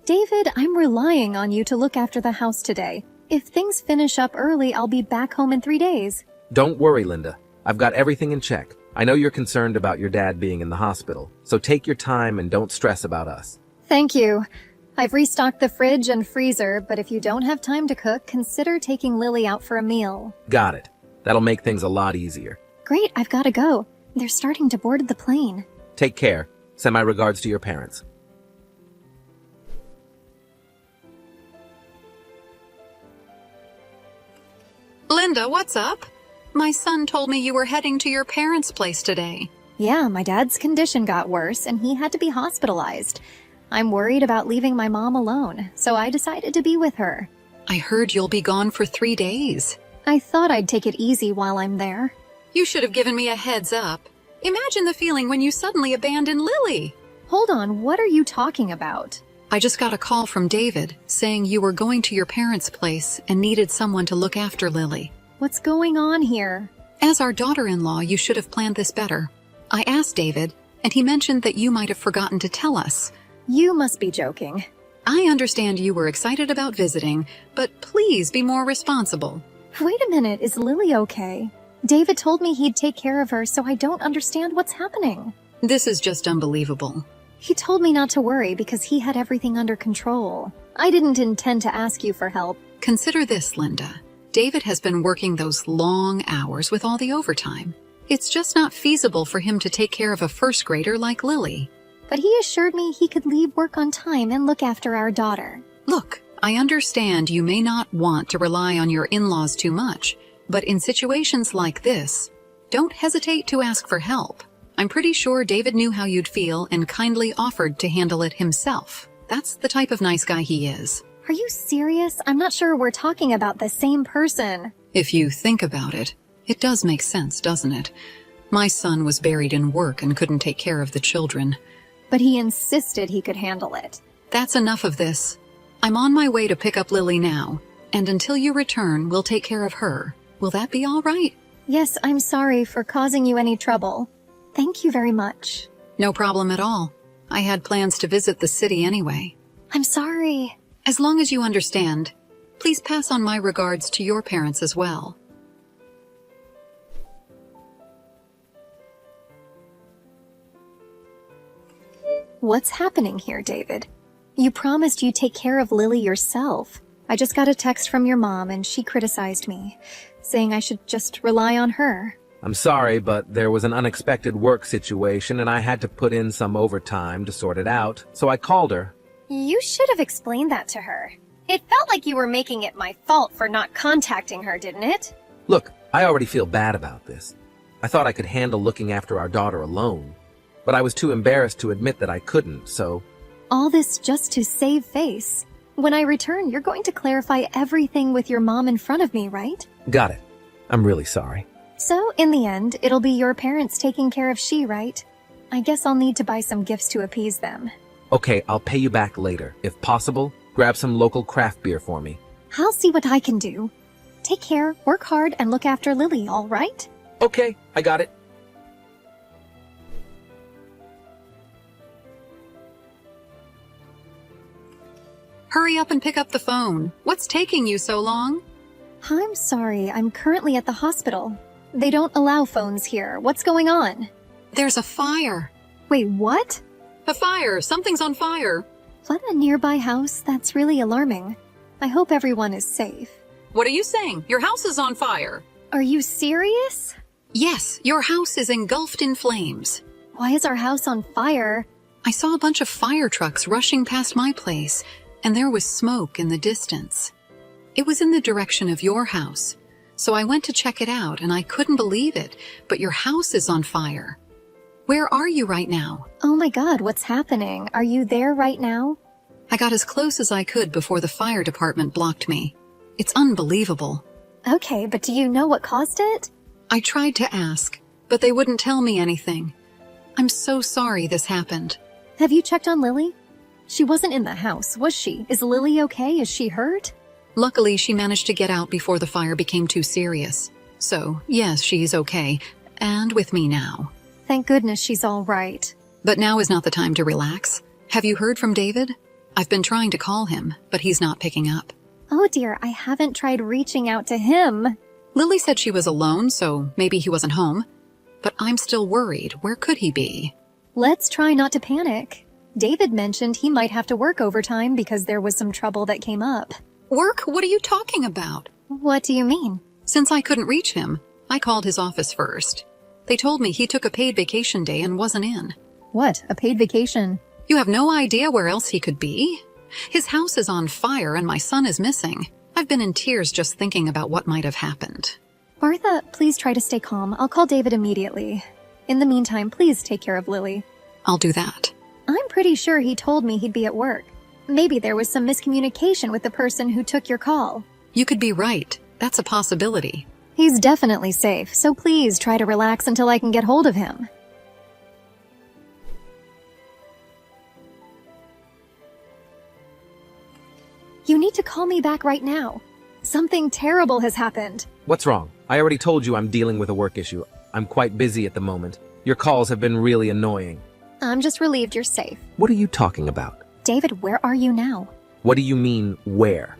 David, I'm relying on you to look after the house today. If things finish up early, I'll be back home in 3 days. Don't worry, Linda. I've got everything in check. I know you're concerned about your dad being in the hospital, so take your time and don't stress about us. Thank you. I've restocked the fridge and freezer, but if you don't have time to cook, consider taking Lily out for a meal. Got it. That'll make things a lot easier. Great, I've got to go. They're starting to board the plane. Take care. Send my regards to your parents. Linda, what's up? My son told me you were heading to your parents' place today. Yeah, my dad's condition got worse and he had to be hospitalized. I'm worried about leaving my mom alone, so I decided to be with her. I heard you'll be gone for 3 days. I thought I'd take it easy while I'm there. You should have given me a heads up. Imagine the feeling when you suddenly abandon Lily. Hold on, what are you talking about? I just got a call from David saying you were going to your parents' place and needed someone to look after Lily. What's going on here? As our daughter-in-law, you should have planned this better. I asked David, and he mentioned that you might have forgotten to tell us. You must be joking. I understand you were excited about visiting, but please be more responsible. Wait a minute, is Lily okay? David told me he'd take care of her, so I don't understand what's happening. This is just unbelievable. He told me not to worry because he had everything under control. I didn't intend to ask you for help. Consider this, Linda. David has been working those long hours with all the overtime. It's just not feasible for him to take care of a first grader like Lily. But he assured me he could leave work on time and look after our daughter. Look, I understand you may not want to rely on your in-laws too much, but in situations like this, don't hesitate to ask for help. I'm pretty sure David knew how you'd feel and kindly offered to handle it himself. That's the type of nice guy he is. Are you serious? I'm not sure we're talking about the same person. If you think about it, it does make sense, doesn't it? My son was buried in work and couldn't take care of the children. But he insisted he could handle it. That's enough of this. I'm on my way to pick up Lily now, and until you return, we'll take care of her. Will that be all right? Yes, I'm sorry for causing you any trouble. Thank you very much. No problem at all. I had plans to visit the city anyway. I'm sorry. As long as you understand, please pass on my regards to your parents as well. What's happening here, David? You promised you'd take care of Lily yourself. I just got a text from your mom and she criticized me, saying I should just rely on her. I'm sorry, but there was an unexpected work situation and I had to put in some overtime to sort it out, so I called her. You should have explained that to her. It felt like you were making it my fault for not contacting her, didn't it? Look, I already feel bad about this. I thought I could handle looking after our daughter alone, but I was too embarrassed to admit that I couldn't, so... All this just to save face. When I return, you're going to clarify everything with your mom in front of me, right? Got it. I'm really sorry. So, in the end, it'll be your parents taking care of she, right? I guess I'll need to buy some gifts to appease them. Okay, I'll pay you back later. If possible, grab some local craft beer for me. I'll see what I can do. Take care, work hard, and look after Lily, all right? Okay, I got it. Hurry up and pick up the phone. What's taking you so long? I'm sorry, I'm currently at the hospital. They don't allow phones here. What's going on? There's a fire. Wait, what? A fire! Something's on fire! What a nearby house? That's really alarming. I hope everyone is safe. What are you saying? Your house is on fire! Are you serious? Yes, your house is engulfed in flames. Why is our house on fire? I saw a bunch of fire trucks rushing past my place, and there was smoke in the distance. It was in the direction of your house, so I went to check it out, and I couldn't believe it, but your house is on fire. Where are you right now? Oh my God, what's happening? Are you there right now? I got as close as I could before the fire department blocked me. It's unbelievable. Okay, but do you know what caused it? I tried to ask, but they wouldn't tell me anything. I'm so sorry this happened. Have you checked on Lily? She wasn't in the house, was she? Is Lily okay? Is she hurt? Luckily, she managed to get out before the fire became too serious. So, yes, she's okay, and with me now. Thank goodness she's all right. But now is not the time to relax. Have you heard from David? I've been trying to call him, but he's not picking up. Oh dear, I haven't tried reaching out to him. Lily said she was alone, so maybe he wasn't home. But I'm still worried. Where could he be? Let's try not to panic. David mentioned he might have to work overtime because there was some trouble that came up. Work? What are you talking about? What do you mean? Since I couldn't reach him, I called his office first. They told me he took a paid vacation day and wasn't in. What, a paid vacation? You have no idea where else he could be? His house is on fire and my son is missing. I've been in tears just thinking about what might have happened. Martha, please try to stay calm. I'll call David immediately. In the meantime, please take care of Lily. I'll do that. I'm pretty sure he told me he'd be at work. Maybe there was some miscommunication with the person who took your call. You could be right. That's a possibility. He's definitely safe, so please try to relax until I can get hold of him. You need to call me back right now. Something terrible has happened. What's wrong? I already told you I'm dealing with a work issue. I'm quite busy at the moment. Your calls have been really annoying. I'm just relieved you're safe. What are you talking about? David, where are you now? What do you mean, where?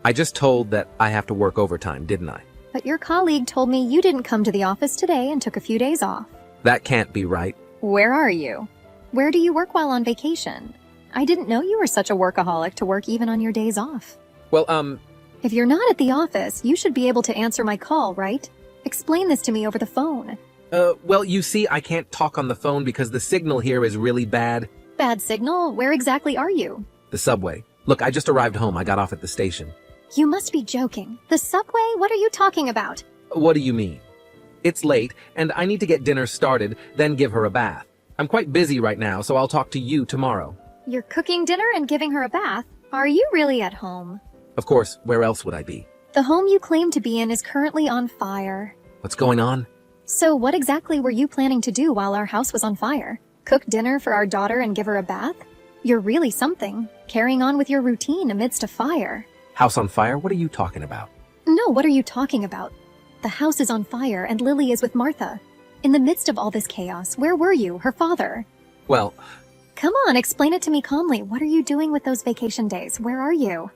I just told that I have to work overtime, didn't I? But your colleague told me you didn't come to the office today and took a few days off. That can't be right. Where are you? Where do you work while on vacation? I didn't know you were such a workaholic to work even on your days off. Well, If you're not at the office, you should be able to answer my call, right? Explain this to me over the phone. well, you see, I can't talk on the phone because the signal here is really bad. Bad signal? Where exactly are you? The subway. Look, I just arrived home. I got off at the station. You must be joking. The subway? What are you talking about? What do you mean? It's late, and I need to get dinner started, then give her a bath. I'm quite busy right now, so I'll talk to you tomorrow. You're cooking dinner and giving her a bath? Are you really at home? Of course, where else would I be? The home you claim to be in is currently on fire. What's going on? So what exactly were you planning to do while our house was on fire? Cook dinner for our daughter and give her a bath? You're really something, carrying on with your routine amidst a fire. House on fire? What are you talking about? No, what are you talking about? The house is on fire and Lily is with Martha. In the midst of all this chaos, where were you, her father? Well, Come on, explain it to me calmly. What are you doing with those vacation days? Where are you?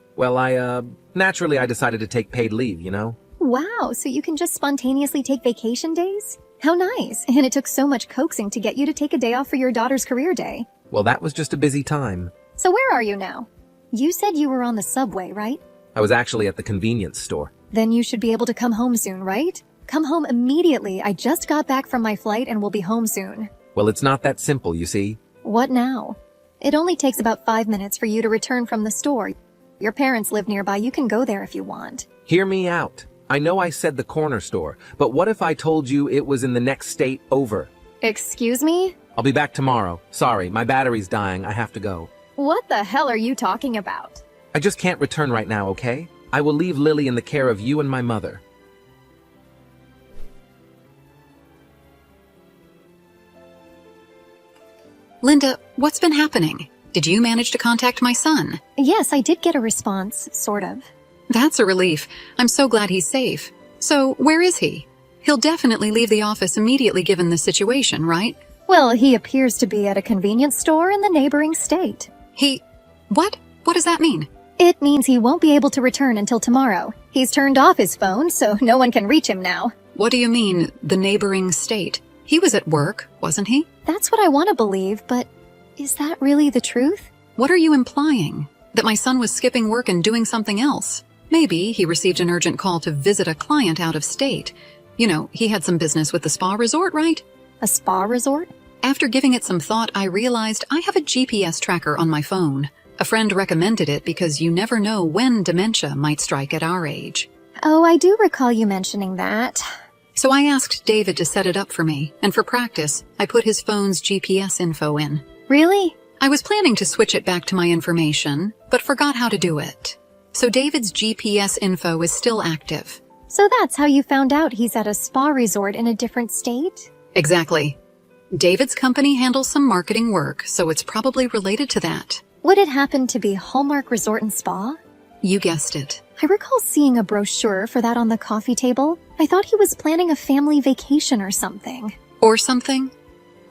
naturally I decided to take paid leave, you know? Wow, so you can just spontaneously take vacation days? How nice. And it took so much coaxing to get you to take a day off for your daughter's career day. Well, that was just a busy time. So where are you now? You said you were on the subway, right? I was actually at the convenience store. Then you should be able to come home soon, right? Come home immediately. I just got back from my flight and will be home soon. Well, it's not that simple, you see. What now? It only takes about 5 minutes for you to return from the store. Your parents live nearby. You can go there if you want. Hear me out. I know I said the corner store, but what if I told you it was in the next state over? Excuse me? I'll be back tomorrow. Sorry, my battery's dying. I have to go. What the hell are you talking about? I just can't return right now, okay? I will leave Lily in the care of you and my mother. Linda, what's been happening? Did you manage to contact my son? Yes, I did get a response, sort of. That's a relief. I'm so glad he's safe. So, where is he? He'll definitely leave the office immediately given the situation, right? Well, he appears to be at a convenience store in the neighboring state. What? What does that mean? It means he won't be able to return until tomorrow. He's turned off his phone, so no one can reach him now. What do you mean, the neighboring state? He was at work, wasn't he? That's what I want to believe, but is that really the truth? What are you implying? That my son was skipping work and doing something else? Maybe he received an urgent call to visit a client out of state. You know, he had some business with the spa resort, right? A spa resort? After giving it some thought, I realized I have a GPS tracker on my phone. A friend recommended it because you never know when dementia might strike at our age. Oh, I do recall you mentioning that. So I asked David to set it up for me, and for practice, I put his phone's GPS info in. Really? I was planning to switch it back to my information, but forgot how to do it. So David's GPS info is still active. So that's how you found out he's at a spa resort in a different state? Exactly. David's company handles some marketing work, so it's probably related to that. Would it happen to be Hallmark Resort and Spa? You guessed it. I recall seeing a brochure for that on the coffee table. I thought he was planning a family vacation or something. Or something?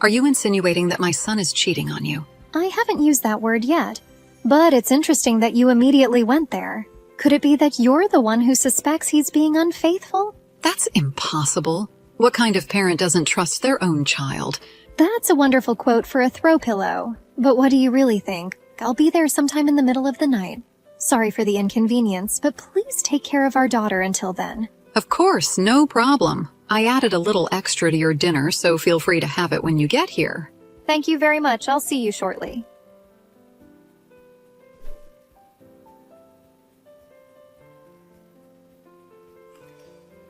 Are you insinuating that my son is cheating on you? I haven't used that word yet. But it's interesting that you immediately went there. Could it be that you're the one who suspects he's being unfaithful? That's impossible. What kind of parent doesn't trust their own child? That's a wonderful quote for a throw pillow. But what do you really think? I'll be there sometime in the middle of the night. Sorry for the inconvenience, but please take care of our daughter until then. Of course, no problem. I added a little extra to your dinner, so feel free to have it when you get here. Thank you very much. I'll see you shortly.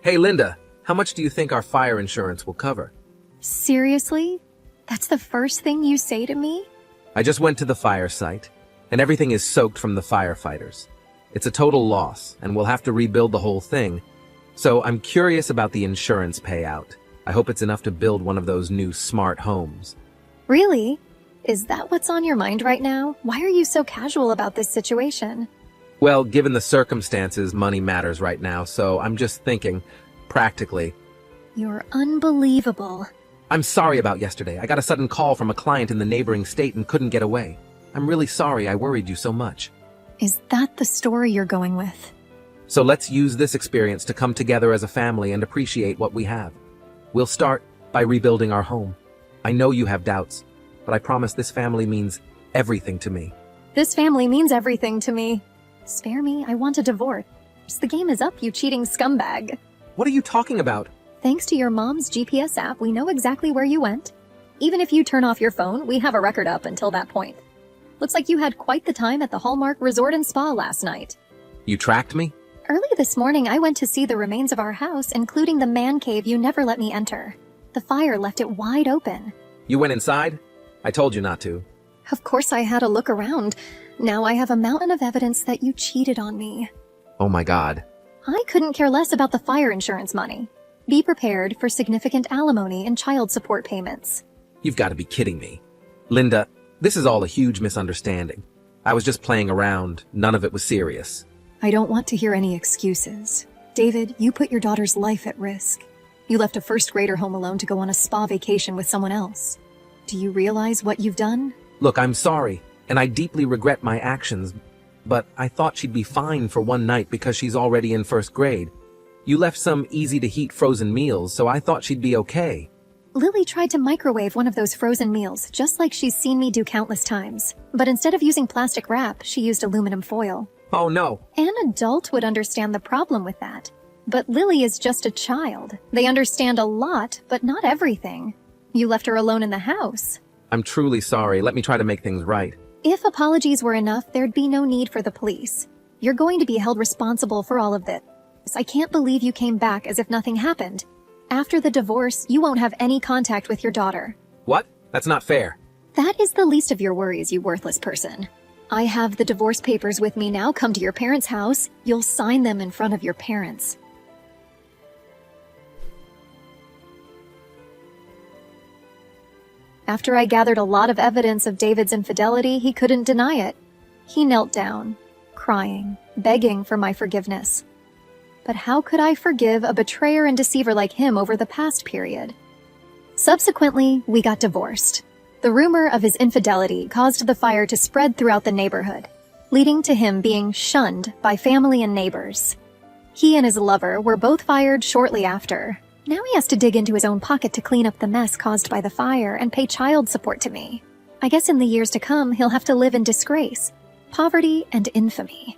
Hey, Linda, how much do you think our fire insurance will cover? Seriously? That's the first thing you say to me? I just went to the fire site, and everything is soaked from the firefighters. It's a total loss, and we'll have to rebuild the whole thing. So I'm curious about the insurance payout. I hope it's enough to build one of those new smart homes. Really? Is that what's on your mind right now? Why are you so casual about this situation? Well, given the circumstances, money matters right now, so I'm just thinking, practically. You're unbelievable. I'm sorry about yesterday. I got a sudden call from a client in the neighboring state and couldn't get away. I'm really sorry I worried you so much. Is that the story you're going with? So let's use this experience to come together as a family and appreciate what we have. We'll start by rebuilding our home. I know you have doubts, but I promise this family means everything to me. This family means everything to me. Spare me, I want a divorce. The game is up, you cheating scumbag. What are you talking about? Thanks to your mom's GPS app, we know exactly where you went. Even if you turn off your phone, we have a record up until that point. Looks like you had quite the time at the Hallmark Resort and Spa last night. You tracked me? Early this morning, I went to see the remains of our house, including the man cave you never let me enter. The fire left it wide open. You went inside? I told you not to. Of course I had a look around. Now I have a mountain of evidence that you cheated on me. Oh my God. I couldn't care less about the fire insurance money. Be prepared for significant alimony and child support payments. You've got to be kidding me. Linda, this is all a huge misunderstanding. I was just playing around. None of it was serious. I don't want to hear any excuses. David, you put your daughter's life at risk. You left a first grader home alone to go on a spa vacation with someone else. Do you realize what you've done? Look, I'm sorry, and I deeply regret my actions, but I thought she'd be fine for one night because she's already in first grade. You left some easy-to-heat frozen meals, so I thought she'd be okay. Lily tried to microwave one of those frozen meals, just like she's seen me do countless times. But instead of using plastic wrap, she used aluminum foil. Oh no. An adult would understand the problem with that. But Lily is just a child. They understand a lot, but not everything. You left her alone in the house. I'm truly sorry. Let me try to make things right. If apologies were enough, there'd be no need for the police. You're going to be held responsible for all of this. I can't believe you came back as if nothing happened. After the divorce, you won't have any contact with your daughter. What? That's not fair. That is the least of your worries, you worthless person. I have the divorce papers with me now. Come to your parents' house. You'll sign them in front of your parents. After I gathered a lot of evidence of David's infidelity, he couldn't deny it. He knelt down, crying, begging for my forgiveness. But how could I forgive a betrayer and deceiver like him over the past period? Subsequently, we got divorced. The rumor of his infidelity caused the fire to spread throughout the neighborhood, leading to him being shunned by family and neighbors. He and his lover were both fired shortly after. Now he has to dig into his own pocket to clean up the mess caused by the fire and pay child support to me. I guess in the years to come, he'll have to live in disgrace, poverty, and infamy.